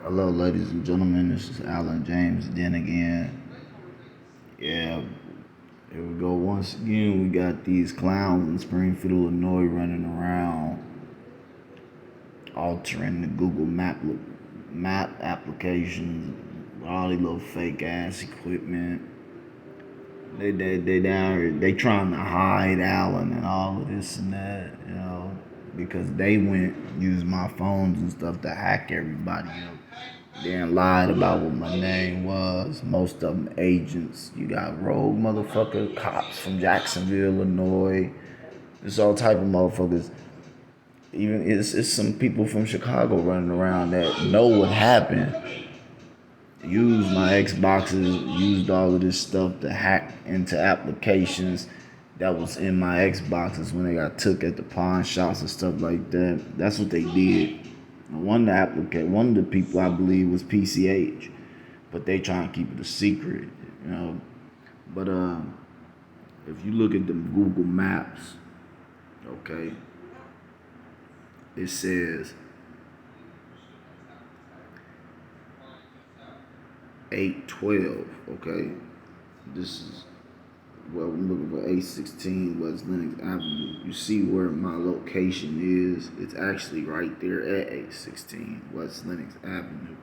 Hello, ladies and gentlemen. This is Alan James. Then again, yeah, here we go. Once again, we got these clowns in Springfield, Illinois, running around, altering the Google map applications with all these little fake ass equipment. They down here. They trying to hide Alan and all of this and that, because they went used my phones and stuff to hack everybody up. Then lied about what my name was. Most of them agents. You got rogue motherfucker cops from Jacksonville, Illinois. There's all type of motherfuckers. Even it's some people from Chicago running around that know what happened. Used my Xboxes, used all of this stuff to hack into applications that was in my Xboxes when they got took at the pawn shops and stuff like that. That's what they did. One of the people I believe was PCH, but they trying to keep it a secret, But if you look at the Google Maps, okay, it says 812, okay? This is, well, I'm looking for 816 West Lenox Avenue. You see where my location is? It's actually right there at 816 West Lenox Avenue.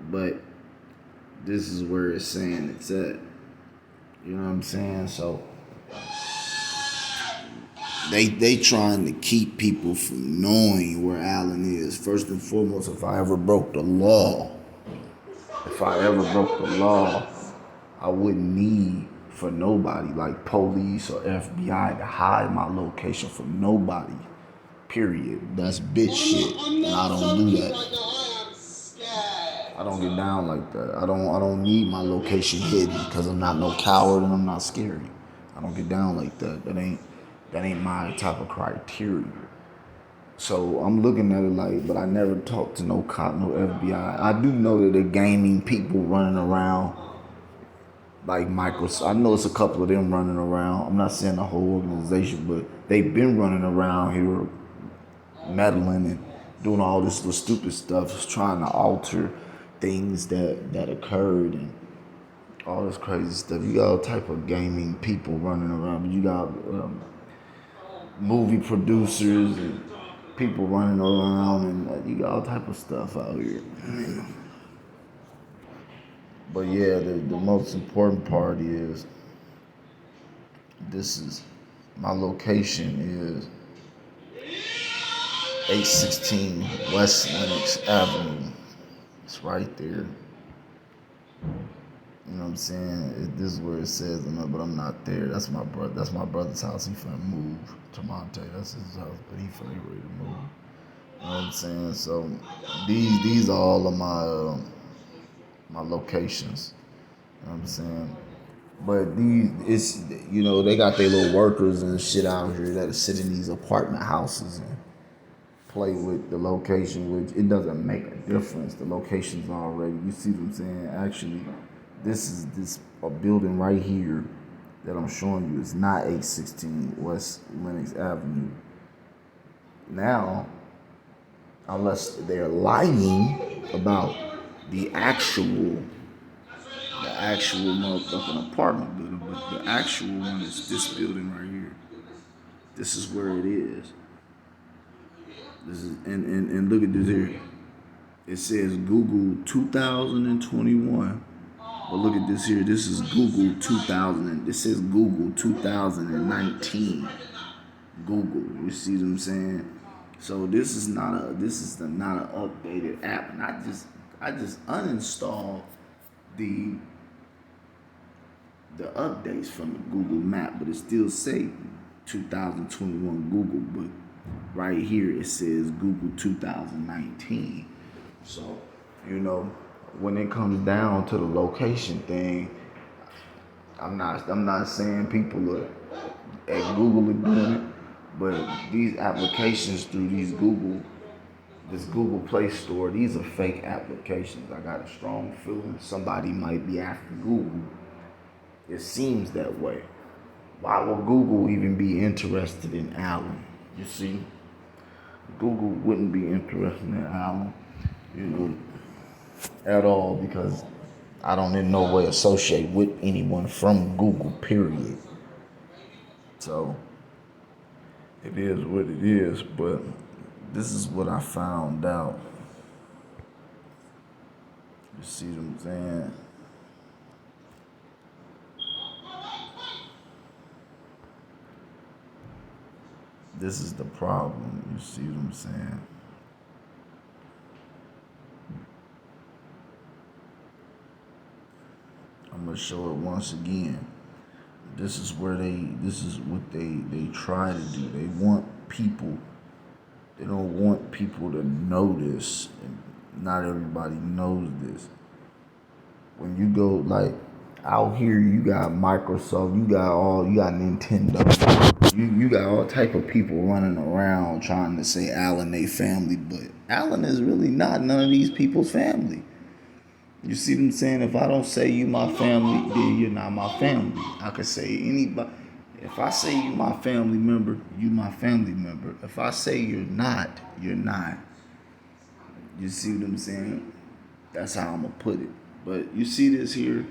But this is where it's saying it's at. You know what I'm saying? So they trying to keep people from knowing where Allen is. First and foremost, if I ever broke the law, I wouldn't need for nobody like police or FBI to hide my location from nobody. Period. That's bitch shit. And I don't do that. I don't get down like that. I don't need my location hidden because I'm not no coward and I'm not scary. I don't get down like that. That ain't my type of criteria. So I'm looking at it like, but I never talked to no cop, no FBI. I do know that they're gaming people running around like Microsoft. I know it's a couple of them running around. I'm not saying the whole organization, but they've been running around here meddling and doing all this little stupid stuff, trying to alter things that occurred and all this crazy stuff. You got all type of gaming people running around, but you got movie producers and people running around, and you got all type of stuff out here. But yeah, the most important part is this is my location is 816 West Lenox Avenue. It's right there. You know what I'm saying? This is where it says, but I'm not there. That's my brother. That's my brother's house. He finna move to Monte. That's his house, but he finna get ready to move. You know what I'm saying? So these are all of my locations. You know what I'm saying? But they got their little workers and shit out here that sit in these apartment houses and play with the location, which it doesn't make a difference. The location's already, you see what I'm saying? Actually, this a building right here that I'm showing you. It's not 816 West Lenox Avenue. Now, unless they're lying about the actual motherfucking apartment building, but the actual one is this building right here. This is where it is. This is and look at this here. It says Google 2021. But look at this here. This is Google 2000. This says Google 2019. Google. You see what I'm saying? So this is not an updated app. And I just uninstalled the updates from the Google map, but it still say 2021 Google, but right here it says Google 2019. So, when it comes down to the location thing, I'm not saying people at Google are doing it, but these applications through this Google Play Store, these are fake applications. I got a strong feeling somebody might be after Google. It seems that way. Why would Google even be interested in Allen? You see, Google wouldn't be interested in Allen. You know, at all, because I don't in no way associate with anyone from Google, period. So it is what it is, but this is what I found out. You see what I'm saying? This is the problem. You see what I'm saying? I'm gonna show it once again. This is what they try to do. They want people, they don't want people to know this, and not everybody knows this. When you go like out here, you got Microsoft, you got Nintendo, you got all type of people running around trying to say Alan they family, but Alan is really not none of these people's family. You see what I'm saying? If I don't say you my family, then you're not my family. I could say anybody. If I say you my family member, you my family member. If I say you're not, you're not. You see what I'm saying? That's how I'm gonna put it. But you see this here?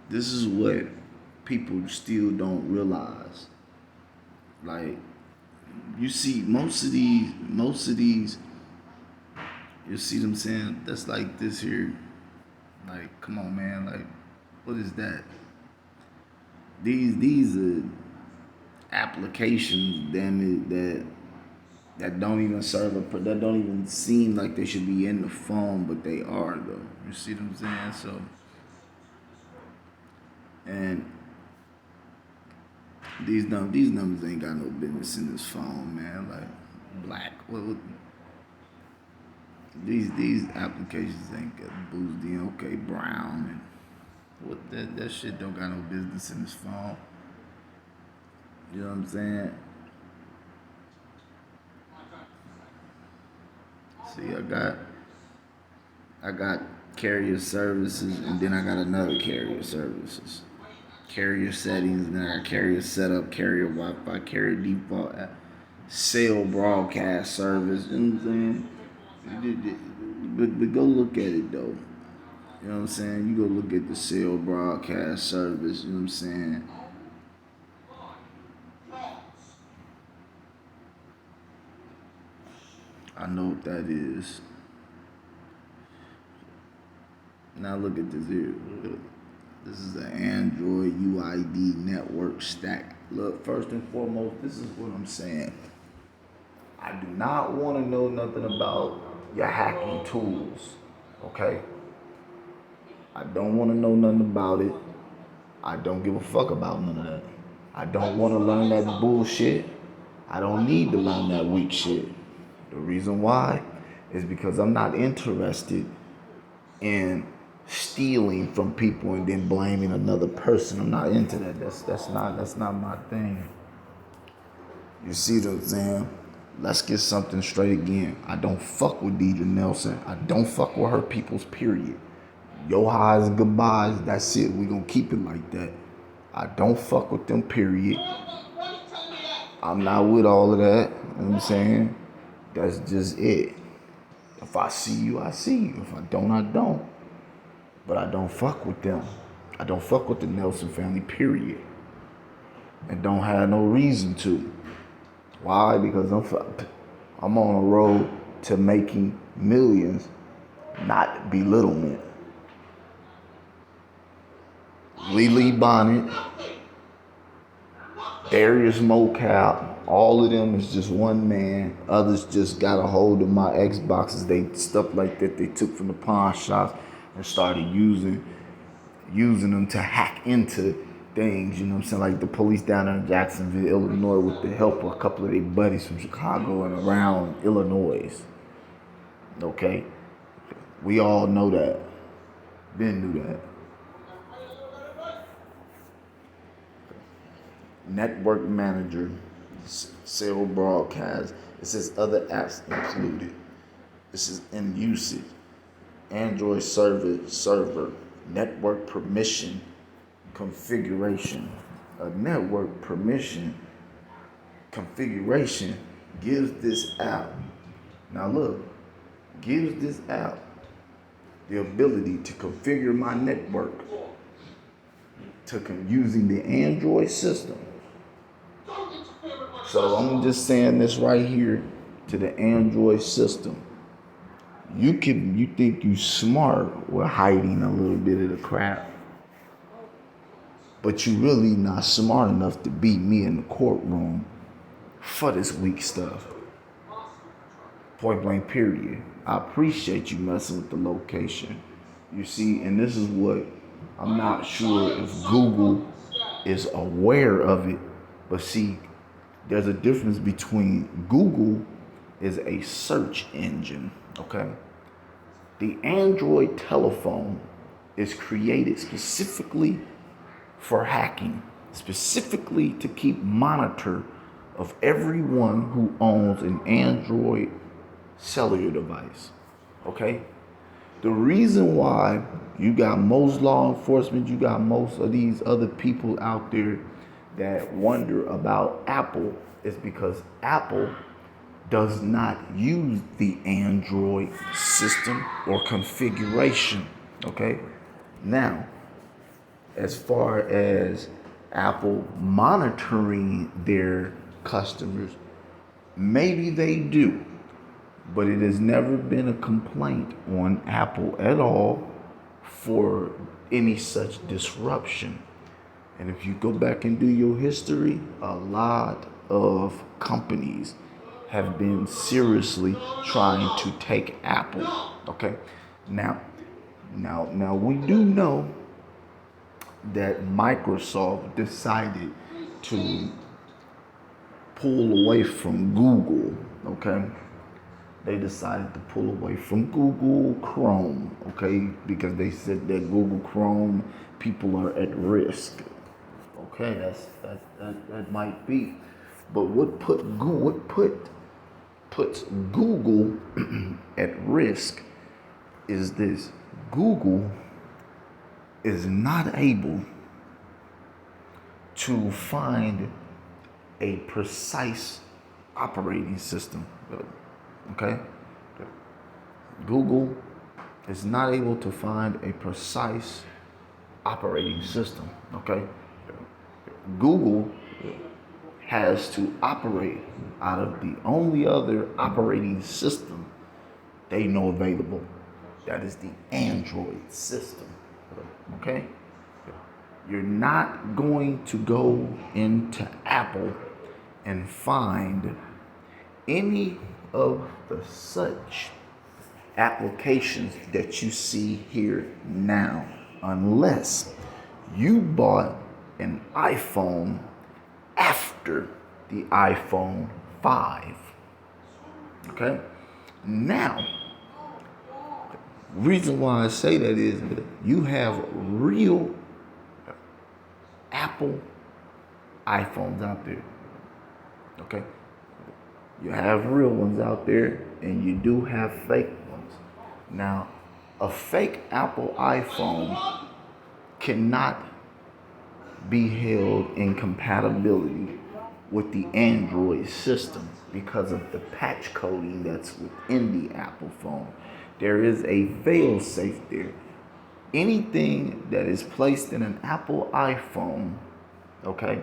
This is what people still don't realize. Like, you see most of these, you see what I'm saying? That's like this here. Like, come on, man. Like, what is that? These are applications, damn it, that don't even serve that don't even seem like they should be in the phone, but they are though. You see what I'm saying? So, and these numbers ain't got no business in this phone, man. Like black. What these applications ain't got Boozy, okay, Brown, and what that shit don't got no business in this phone. You know what I'm saying? See, I got carrier services, and then I got another carrier services. Carrier settings, and then I got carrier setup, carrier Wi-Fi, carrier default, cell broadcast service. You know what I'm saying? But go look at it though. You know what I'm saying? You go look at the cell broadcast service. You know what I'm saying? I know what that is. Now look at this here. This is the Android UID network stack. Look, first and foremost, this is what I'm saying. I do not want to know nothing about your hacking tools, okay? I don't want to know nothing about it. I don't give a fuck about none of that. I don't want to learn that bullshit. I don't need to learn that weak shit. The reason why is because I'm not interested in stealing from people and then blaming another person. I'm not into that. That's not my thing. You see what I'm saying? Let's get something straight again. I don't fuck with Deidre Nelson. I don't fuck with her people's, period. Your highs and goodbyes, that's it. We gonna keep it like that. I don't fuck with them, period. I'm not with all of that. You know what I'm saying? That's just it. If I see you, I see you. If I don't, I don't. But I don't fuck with them. I don't fuck with the Nelson family, period. And don't have no reason to. Why? Because I'm on a road to making millions, not belittlement. Lily Bonnet, Darius Mocap, all of them is just one man. Others just got a hold of my Xboxes. They stuff like that they took from the pawn shops and started using them to hack into things, you know what I'm saying? Like the police down there in Jacksonville, Illinois, with the help of a couple of their buddies from Chicago and around Illinois. Okay? We all know that. Ben knew that. Network manager, cell broadcast. It says other apps included. This is in usage. Android server, network permission, configuration. A network permission configuration gives this app. Now look, gives this app the ability to configure my network using the Android system. So I'm just saying this right here to the Android system. You think you smart with hiding a little bit of the crap, but you really not smart enough to beat me in the courtroom for this weak stuff. Point blank period. I appreciate you messing with the location. You see, and this is what I'm not sure if Google is aware of it, but see, there's a difference between Google is a search engine, okay? The Android telephone is created specifically for hacking, specifically to keep monitor of everyone who owns an Android cellular device, okay? The reason why you got most law enforcement, you got most of these other people out there that wonder about Apple is because Apple does not use the Android system or configuration, okay? Now, as far as Apple monitoring their customers, maybe they do, but it has never been a complaint on Apple at all for any such disruption. And if you go back and do your history, a lot of companies have been seriously trying to take Apple. Okay, now we do know that Microsoft decided to pull away from Google. Okay, they decided to pull away from Google Chrome. Okay, because they said that Google Chrome people are at risk. Okay, that might be, but what puts Google at risk is this: Google is not able to find a precise operating system. Okay, Google is not able to find a precise operating system. Okay. Google has to operate out of the only other operating system they know available. That is the Android system. Okay? You're not going to go into Apple and find any of the such applications that you see here now unless you bought an iPhone after the iPhone 5. Okay? Now, reason why I say that is that you have real Apple iPhones out there. Okay? You have real ones out there and you do have fake ones. Now, a fake Apple iPhone cannot be held in compatibility with the Android system because of the patch coding that's within the Apple phone. There is a fail-safe there. Anything that is placed in an Apple iPhone, okay,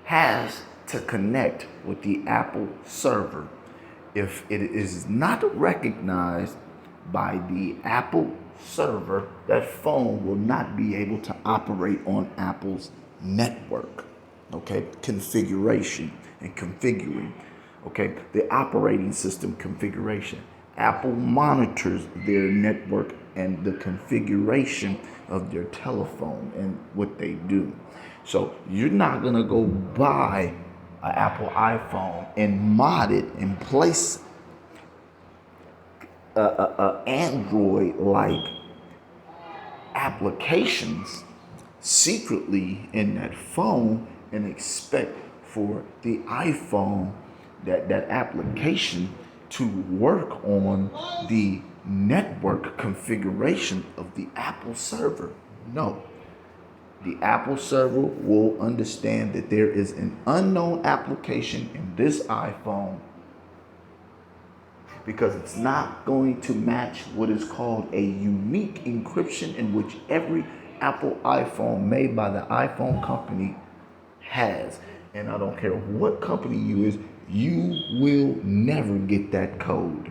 has to connect with the Apple server. If it is not recognized by the Apple server, that phone will not be able to operate on Apple's network. Okay, configuration and configuring. Okay, the operating system configuration. Apple monitors their network and the configuration of their telephone and what they do. So you're not gonna go buy an Apple iPhone and mod it and place a Android-like applications secretly in that phone and expect for the iPhone, that application to work on the network configuration of the Apple server. No. The Apple server will understand that there is an unknown application in this iPhone because it's not going to match what is called a unique encryption, in which every Apple iPhone made by the iPhone company has. And I don't care what company you is, you will never get that code.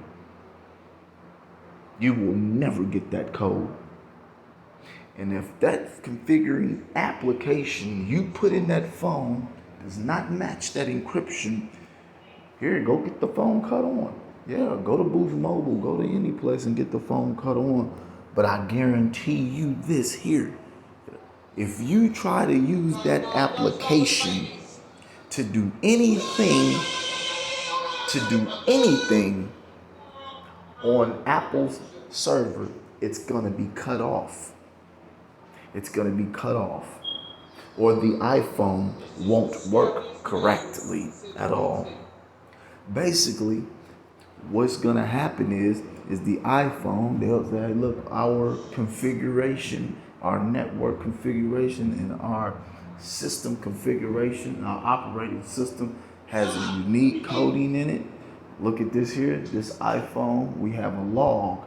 You will never get that code. And if that configuring application you put in that phone does not match that encryption, here, go get the phone cut on. Yeah, go to Boost Mobile, go to any place and get the phone cut on. But I guarantee you this here. If you try to use that application to do anything on Apple's server, it's gonna be cut off. It's gonna be cut off. Or the iPhone won't work correctly at all. Basically, what's gonna happen is the iPhone, they'll say, look, our configuration, our network configuration, and our system configuration, our operating system has a unique coding in it. Look at this here, this iPhone, we have a log.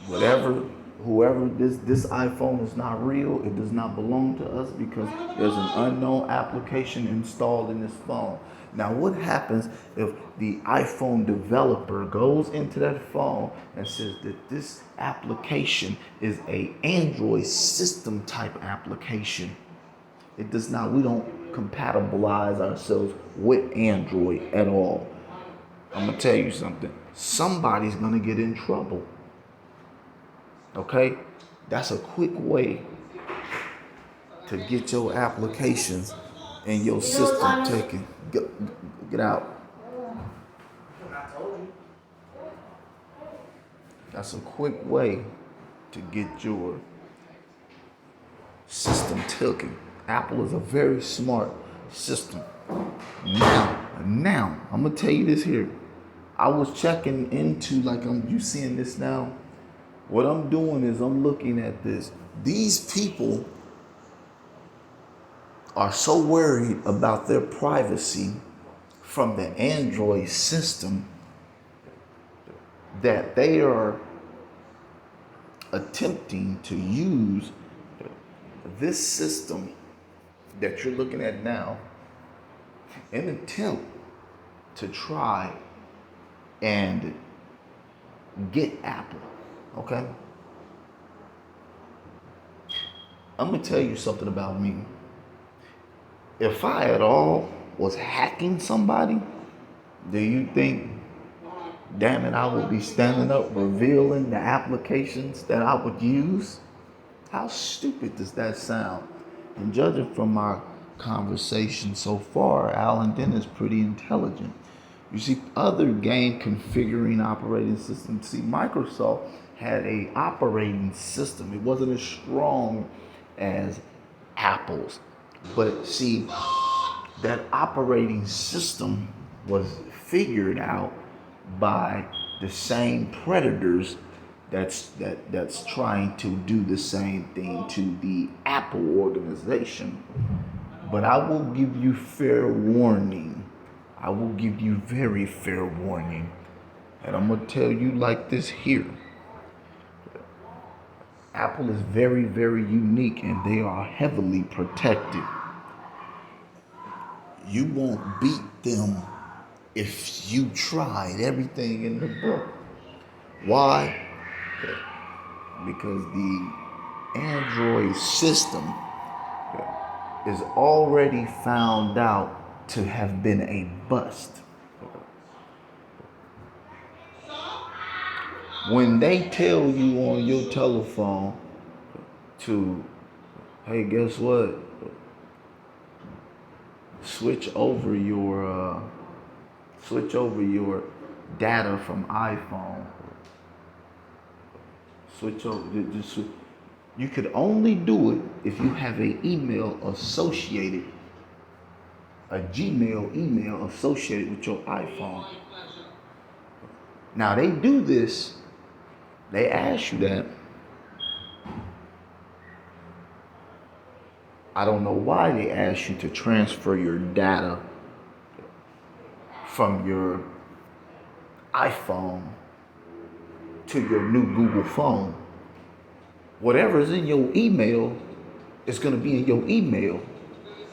Whoever this iPhone is not real, it does not belong to us because there's an unknown application installed in this phone. Now, what happens if the iPhone developer goes into that phone and says that this application is a Android system type application? It does not, we don't compatibilize ourselves with Android at all. I'm gonna tell you something. Somebody's gonna get in trouble. Okay? That's a quick way to get your applications and your system taken. Get out. That's a quick way to get your system taken. Apple is a very smart system. Now, I'm gonna tell you this here. I was checking into, like, you seeing this now. What I'm doing is I'm looking at this. These people are so worried about their privacy from the Android system that they are attempting to use this system that you're looking at now in an attempt to try and get Apple. Okay? I'm gonna tell you something about me. If I at all was hacking somebody, do you think, damn it, I would be standing up revealing the applications that I would use? How stupid does that sound? And judging from our conversation so far, Alan Dent is pretty intelligent. You see, other game configuring operating systems, see, Microsoft had a operating system. It wasn't as strong as Apple's. But see, that operating system was figured out by the same predators that's trying to do the same thing to the Apple organization. But I will give you fair warning. I will give you very fair warning. And I'm gonna tell you like this here. Apple is very, very unique and they are heavily protected. You won't beat them if you tried everything in the book. Why? Because the Android system is already found out to have been a bust. When they tell you on your telephone to, hey, guess what? Switch over your data from iPhone. You could only do it if you have an email associated, a Gmail email associated with your iPhone. Now they do this. They ask you that. I don't know why they ask you to transfer your data from your iPhone to your new Google phone. Whatever is in your email is going to be in your email.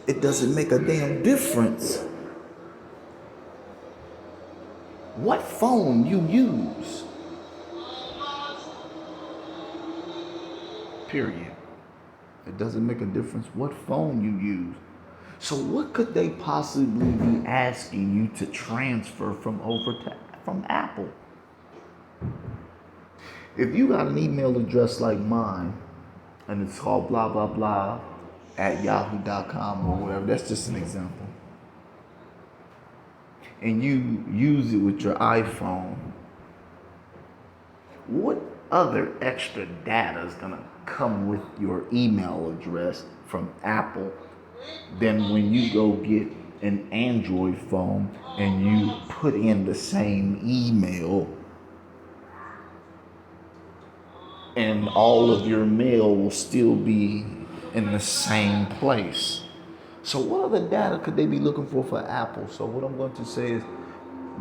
It doesn't make a damn difference what phone you use. Period. It doesn't make a difference what phone you use. So what could they possibly be asking you to transfer from Apple? If you got an email address like mine, and it's called blah blah blah at yahoo.com or whatever, that's just an example, and you use it with your iPhone, what other extra data is gonna come with your email address from Apple than when you go get an Android phone and you put in the same email and all of your mail will still be in the same place? So what other data could they be looking for Apple? So what I'm going to say is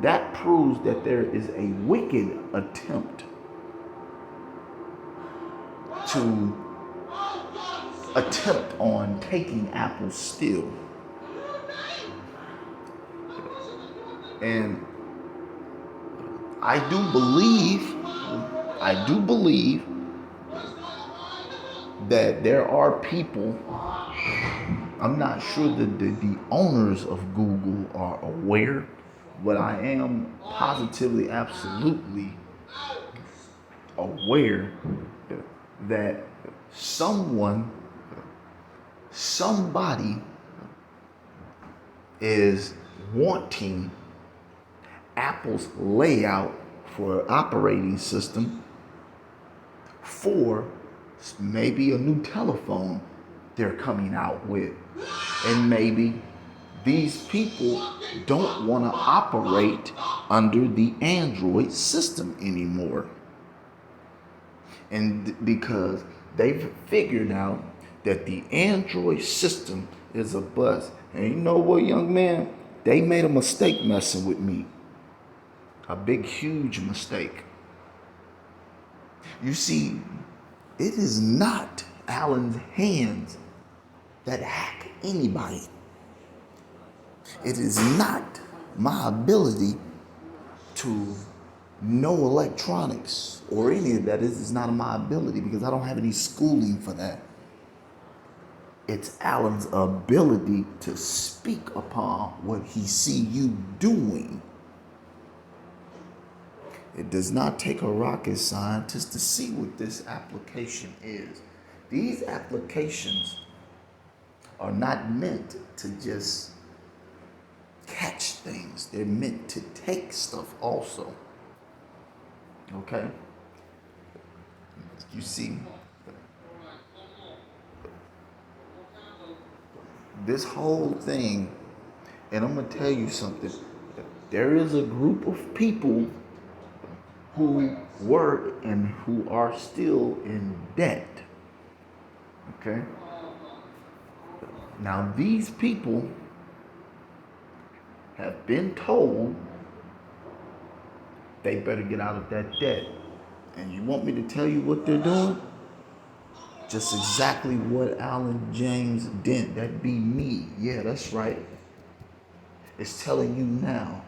that proves that there is a wicked attempt on taking Apple still. And I do believe that there are people, I'm not sure that the owners of Google are aware, but I am positively, absolutely aware that somebody is wanting Apple's layout for operating system for maybe a new telephone they're coming out with. And maybe these people don't want to operate under the Android system anymore. And because they've figured out that the Android system is a bust. And you know what, young man? They made a mistake messing with me. A big, huge mistake. You see, it is not Alan's hands that hack anybody. It is not my ability to know electronics or any of that. This is not my ability because I don't have any schooling for that. It's Alan's ability to speak upon what he see you doing. It does not take a rocket scientist to see what this application is. These applications are not meant to just catch things. They're meant to take stuff also. Okay? You see, this whole thing, and I'm going to tell you something. There is a group of people who were and who are still in debt. Okay? Now, these people have been told they better get out of that debt. And you want me to tell you what they're doing? Just exactly what Alan James Dent, that be me. Yeah, that's right. It's telling you now.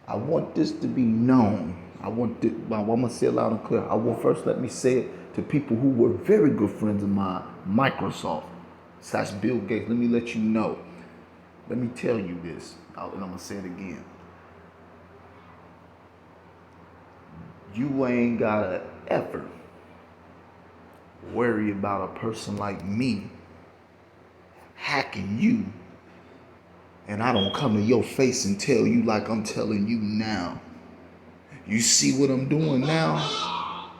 I want this to be known. I'm going to say it loud and clear. Let me say it to people who were very good friends of mine, Microsoft / Bill Gates. Let me let you know. Let me tell you this, and I'm going to say it again. You ain't got to ever worry about a person like me hacking you, and I don't come to your face and tell you like I'm telling you now. You see what I'm doing now?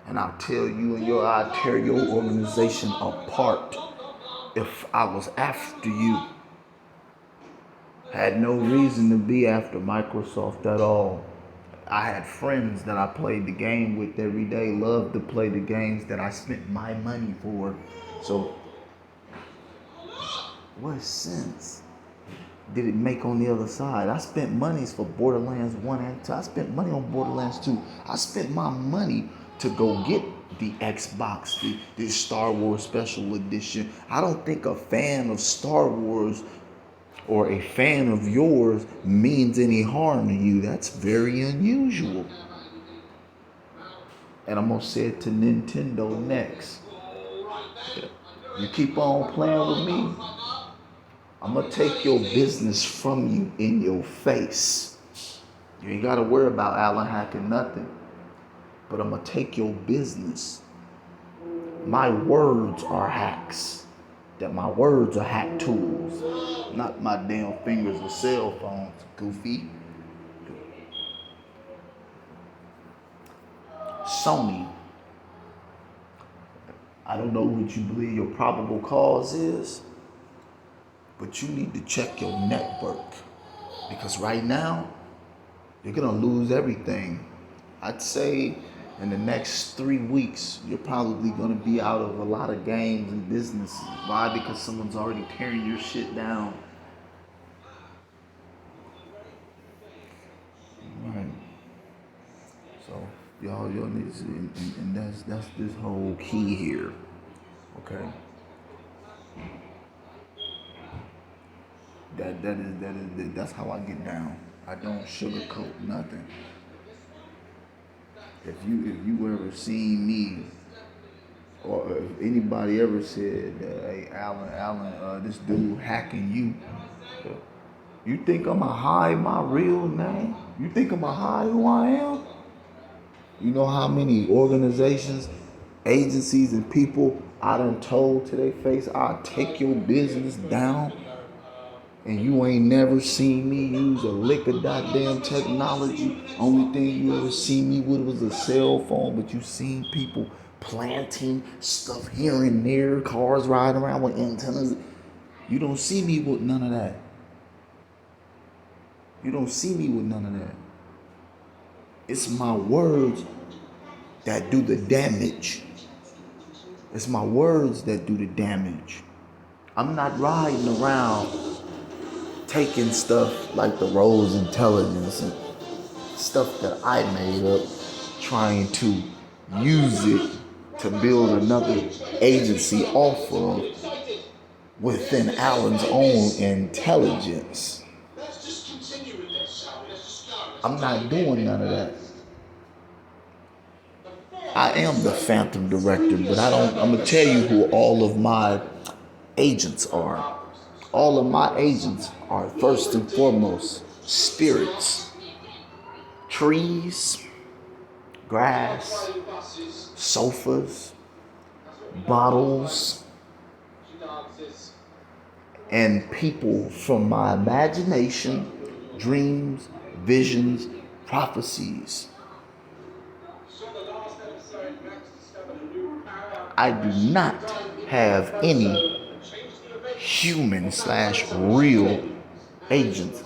And I'll tell you I'll tear your organization apart if I was after you. I had no reason to be after Microsoft at all. I had friends that I played the game with every day, loved to play the games that I spent my money for. So, what sense did it make on the other side? I spent monies for Borderlands 1 and 2. I spent money on Borderlands 2. I spent my money to go get the Xbox, the Star Wars Special Edition. I don't think a fan of Star Wars or a fan of yours means any harm to you. That's very unusual. And I'm going to say it to Nintendo next. You keep on playing with me, I'm going to take your business from you in your face. You ain't got to worry about Alan hacking nothing. But I'm going to take your business. My words are hacks. That my words are hack tools. Not my damn fingers or cell phones, goofy. Sony. I don't know what you believe your probable cause is, but you need to check your network. Because right now, you're going to lose everything. I'd say in the next 3 weeks, you're probably going to be out of a lot of games and businesses. Why? Because someone's already tearing your shit down. Right. So, y'all need to, and that's this whole key here. Okay. That's how I get down. I don't sugarcoat nothing. If you ever seen me, or if anybody ever said, hey, Alan, this dude hacking you think I'ma hide my real name? You think I'ma hide who I am? You know how many organizations, agencies, and people I done told to their face, I'll take your business down, and you ain't never seen me use a lick of goddamn technology. Only thing you ever seen me with was a cell phone, but you seen people planting stuff here and there, cars riding around with antennas. You don't see me with none of that. You don't see me with none of that. It's my words that do the damage. It's my words that do the damage. I'm not riding around taking stuff like the Rose Intelligence and stuff that I made up, trying to use it to build another agency off of within Alan's own intelligence. I'm not doing none of that. I am the Phantom Director, but I'm gonna tell you who all of my agents are. All of my agents are first and foremost spirits, trees, grass, sofas, bottles, and people from my imagination, dreams, visions, prophecies. I do not have any human/real agents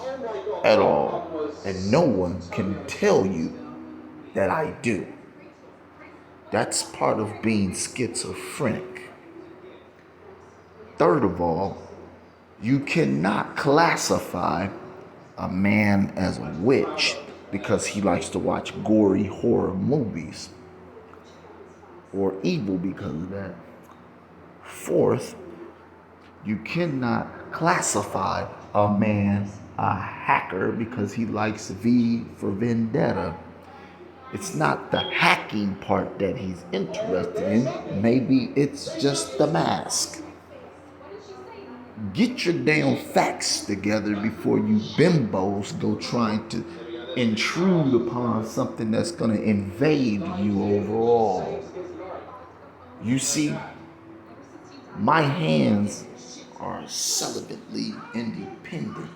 at all. And no one can tell you that I do. That's part of being schizophrenic. Third of all, you cannot classify a man as a witch because he likes to watch gory horror movies, or evil because of that. Fourth, you cannot classify a man a hacker because he likes V for Vendetta. It's not the hacking part that he's interested in. Maybe it's just the mask. Get your damn facts together before you bimbos go trying to intrude upon something that's going to invade you overall. You see, my hands are celibately independent.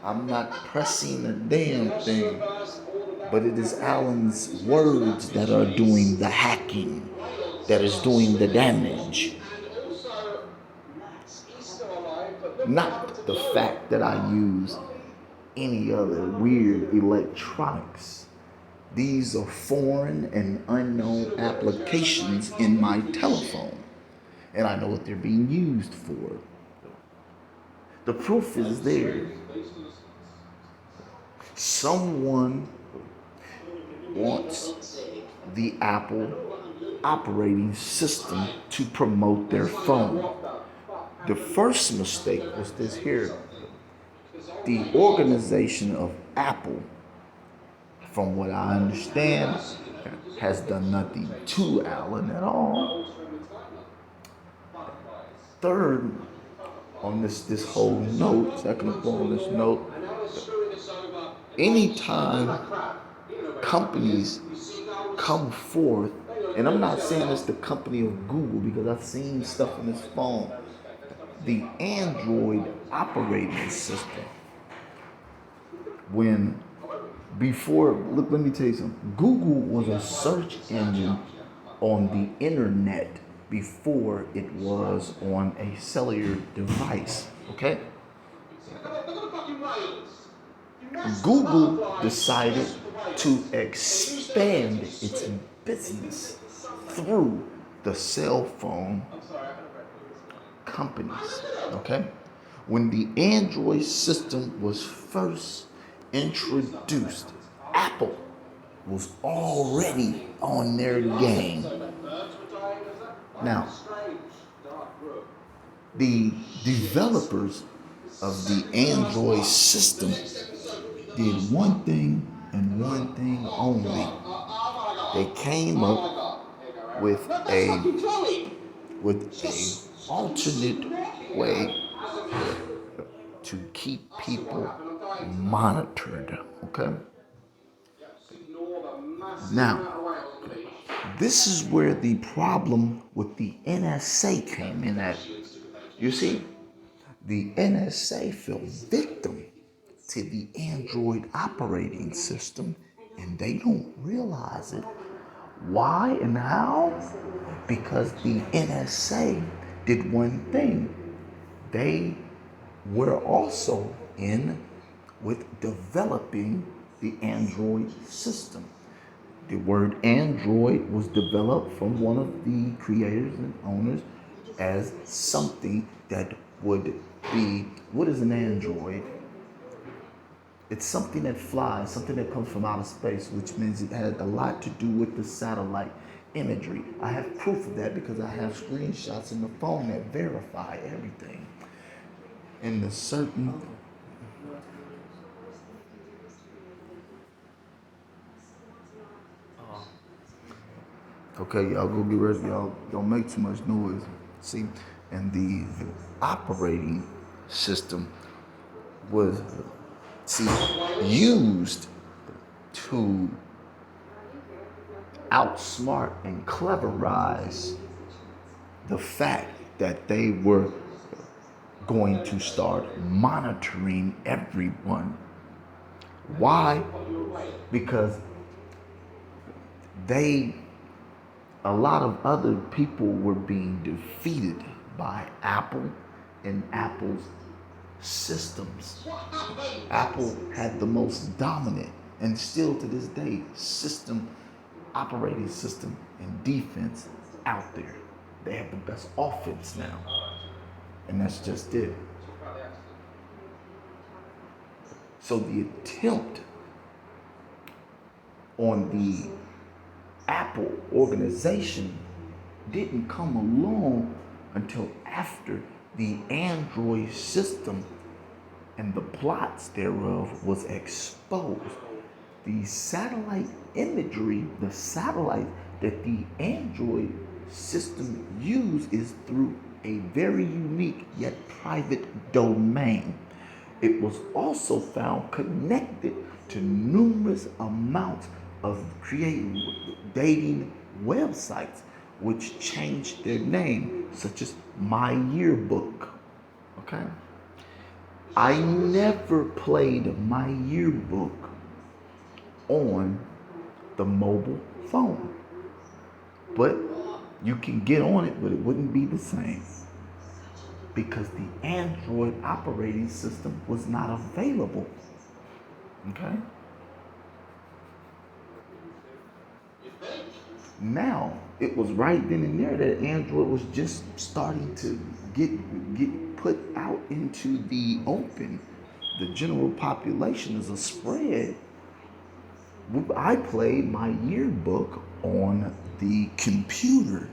I'm not pressing a damn thing, but it is Alan's words that are doing the hacking, that is doing the damage. Not the fact that I use any other weird electronics. These are foreign and unknown applications in my telephone, and I know what they're being used for. The proof is there. Someone wants the Apple operating system to promote their phone. The first mistake was this here. The organization of Apple, from what I understand, has done nothing to Allen at all. Third, on this whole note, second of all, on this note, anytime companies come forth, and I'm not saying it's the company of Google because I've seen stuff on this phone, the Android operating system, let me tell you something. Google was a search engine on the internet before it was on a cellular device, okay? Google decided to expand its business through the cell phone companies, okay? When the Android system was first introduced, Apple was already on their game. Now, the developers of the Android system did one thing and one thing only. They came up with a alternate way to keep people monitored, okay? Now, this is where the problem with the NSA came in at. You see, the NSA fell victim to the Android operating system, and they don't realize it. Why and how? Because the NSA did one thing. They were also in with developing the Android system. The word Android was developed from one of the creators and owners as something that would be, what is an android? It's something that flies, something that comes from outer space, which means it had a lot to do with the satellite imagery. I have proof of that because I have screenshots in the phone that verify everything. And the certain okay, y'all go get ready. Y'all don't make too much noise. See, and the operating system was used to outsmart and cleverize the fact that they were going to start monitoring everyone. Why? Because a lot of other people were being defeated by Apple and Apple's systems. Apple had the most dominant and still to this day operating system and defense out there. They have the best offense now. And that's just it. So the attempt on the Apple organization didn't come along until after the Android system and the plots thereof was exposed. The satellite imagery, the satellite that the Android system used is through a very unique yet private domain. It was also found connected to numerous amounts of creating dating websites which changed their name, such as My Yearbook. Okay? I never played My Yearbook on the mobile phone. But you can get on it, but it wouldn't be the same. Because the Android operating system was not available. Okay? Now, It was right then and there that Android was just starting to get put out into the open, the general population as a spread. I played my yearbook on the computer,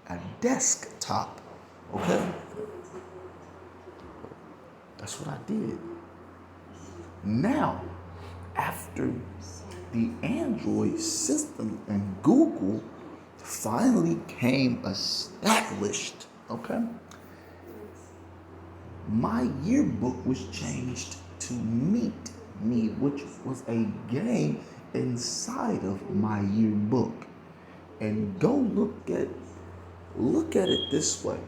a desktop. Okay, that's what I did. Now, after the Android system and Google finally came established, okay, my yearbook was changed to Meet Me, which was a game inside of my yearbook. And go look at it this way.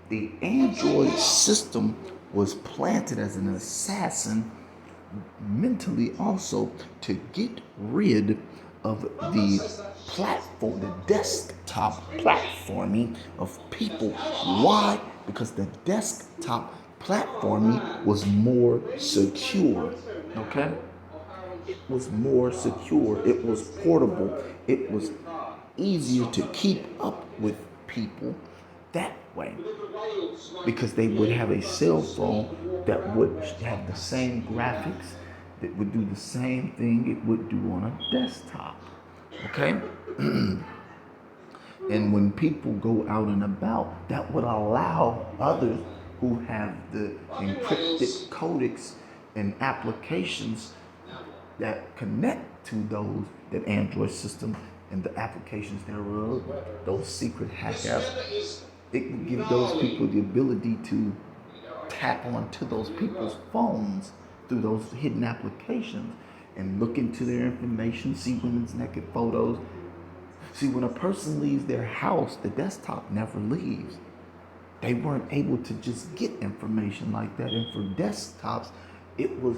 The Android system was planted as an assassin mentally also to get rid of the platform, the desktop platforming of people. Why? Because the desktop platforming was more secure. Okay? It was more secure. It was portable. It was easier to keep up with people that way, because they would have a cell phone that would have the same graphics, that would do the same thing it would do on a desktop. Okay? And when people go out and about, that would allow others who have the encrypted codecs and applications that connect to those, that Android system and the applications thereof, those secret hack apps. It can give those people the ability to tap onto those people's phones through those hidden applications and look into their information, see women's naked photos. See, when a person leaves their house, the desktop never leaves. They weren't able to just get information like that. And for desktops, it was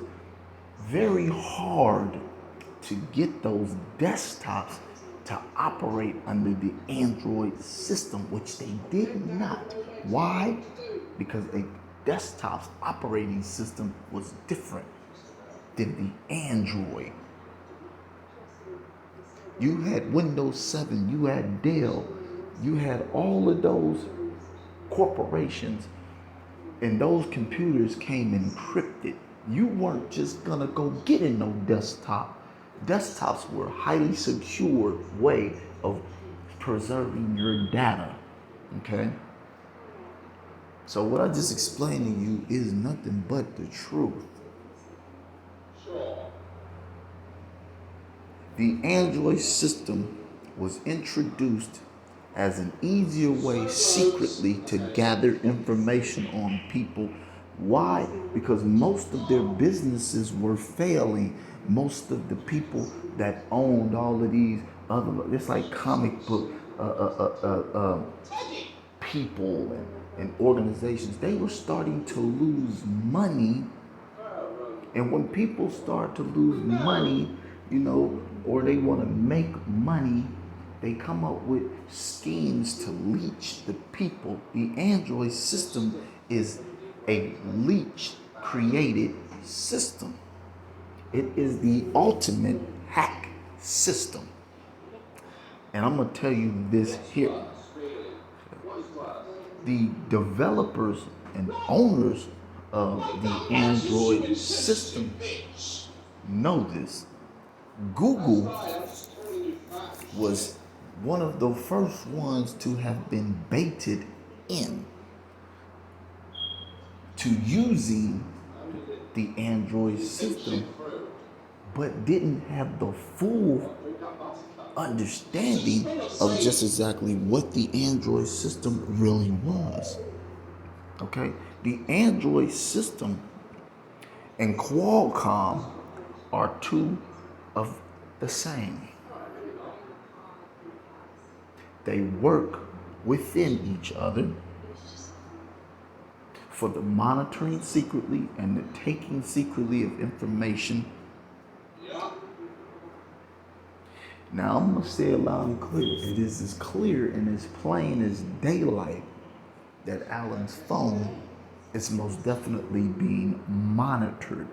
very hard to get those desktops to operate under the Android system, which they did not. Why? Because a desktop's operating system was different than the Android. You had Windows 7, you had Dell, you had all of those corporations, and those computers came encrypted. You weren't just gonna go get in no desktop. Desktops were a highly secure way of preserving your data. Okay? So what I just explained to you is nothing but the truth. The Android system was introduced as an easier way secretly to gather information on people. Why? Because most of their businesses were failing. Most of the people that owned all of these other, it's like comic book people and organizations, they were starting to lose money. And when people start to lose money, or they want to make money, they come up with schemes to leech the people. The Android system is a leech created system. It is the ultimate hack system. And I'm going to tell you this here. The developers and owners of the Android system know this. Google was one of the first ones to have been baited in to using the Android system, but didn't have the full understanding of just exactly what the Android system really was. Okay? The Android system and Qualcomm are two of the same. They work within each other for the monitoring secretly and the taking secretly of information. Now I'm going to say it loud and clear. It is as clear and as plain as daylight that Alan's phone is most definitely being monitored.